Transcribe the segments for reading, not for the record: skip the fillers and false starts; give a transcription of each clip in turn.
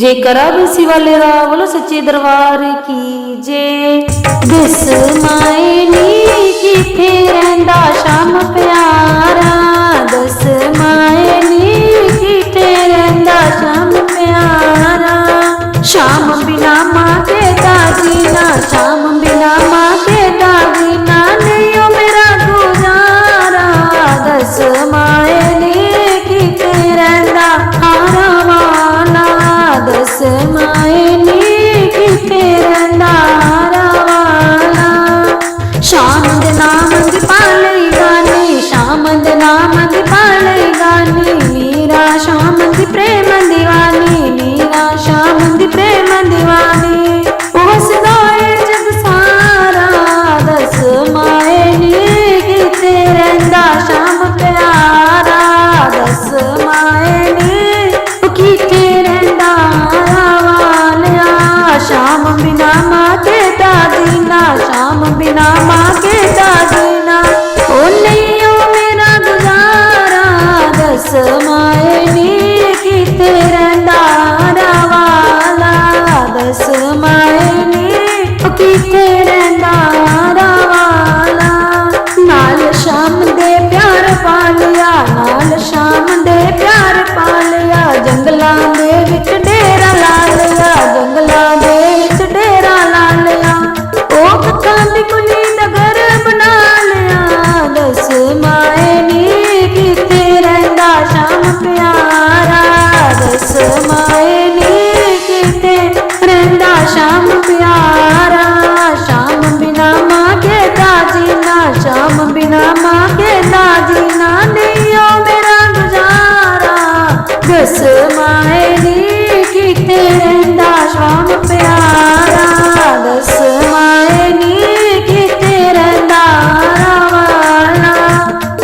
जेकर बिसी वाले रा बोलो सच्चे दरबार की जे दिस मायनी किथे रहिंदा शाम प्यारा दस मायनी किथे रहिंदा शाम प्यारा शाम बिना माँ के दादीना शाम बिना माँ के दादीना नहीं ओ मेरा गुजारा दस मायनी किथे रहिंदा हारा वाला दस मायनी किथे रहिंदा हारा वाला शाम दे नाम दी पालई गानी शाम दे नाम दी पालई गानी मीरा शाम दी प्रेम दीवानी मीरा शाम दी प्रेम दीवानी उस दोए जग सारा दस मायनी किथे रहिंदा शाम प्यारा दस मायनी किथे रहिंदा हारा वालिया शाम बिना माँ के दादीना शाम बिना माँ के दादीना ओ नहीं ओ मेरा गुजारा दस मायनी किथे रहिंदा हारा वाला दस मायनी किथे रहिंदा हारा वाला नाल शाम दे प्यार पालिया नाल शाम दे प्यार पालिया जंगलां दे विच डेरा ला लिया जंगलां दे विच डेरा ला लिया ओ कक्कां दी कुली नगर बना लिया दस मायनी किथे रहिंदा शाम प्यारा दस मायनी किथे रहिंदा शाम प्यारा शाम बिना माँ के दादीना शाम बिना माँ के दादीना नहीं ओ मेरा गुजारा दस मायनी किथे रहिंदा शाम प्यारा दस मायनी किथे रहिंदा हारा वाला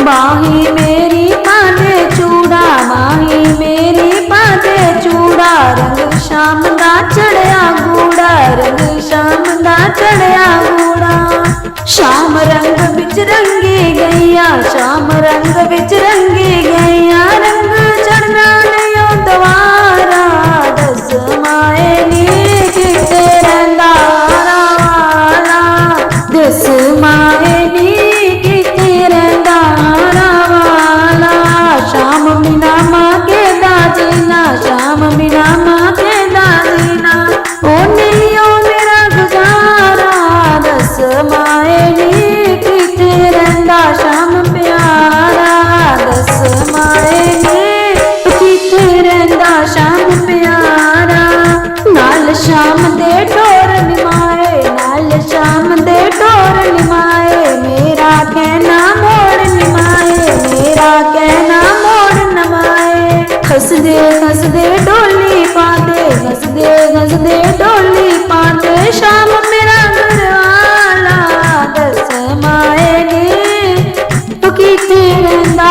बाही मेरी पादे चूड़ा बाही मेरी पादे चूड़ा रंग शाम दा चढ़िया गूड़ा रंग शाम दा चढ़िया गूड़ा शाम रंग बिच रंगी गईया शाम रंग बिच रंगी गईया रंग चढ़ना नहीं ओ दोबारा दस मायनी किथे रहिंदा हारा वाला दस मायनी किथे रहिंदा हारा वाला शाम बिना माँ के दादीना शाम बिना माँ के दादीना ओ नहीं ओ मेरा गुजारा दस मायनी किथे रहिंदा शाम प्यारा दस मायनी किथे रहिंदा शाम प्यारा नाल शाम दे टोर निमाए नाल शाम दे टोर निमाए मेरा कहना मोड़ निमाए मेरा कहना मोड़ नमाए हंसदे डोली पाते हंसदे डोली पाते शाम मेरा घर वाला दस मायनी किथे रहिंदा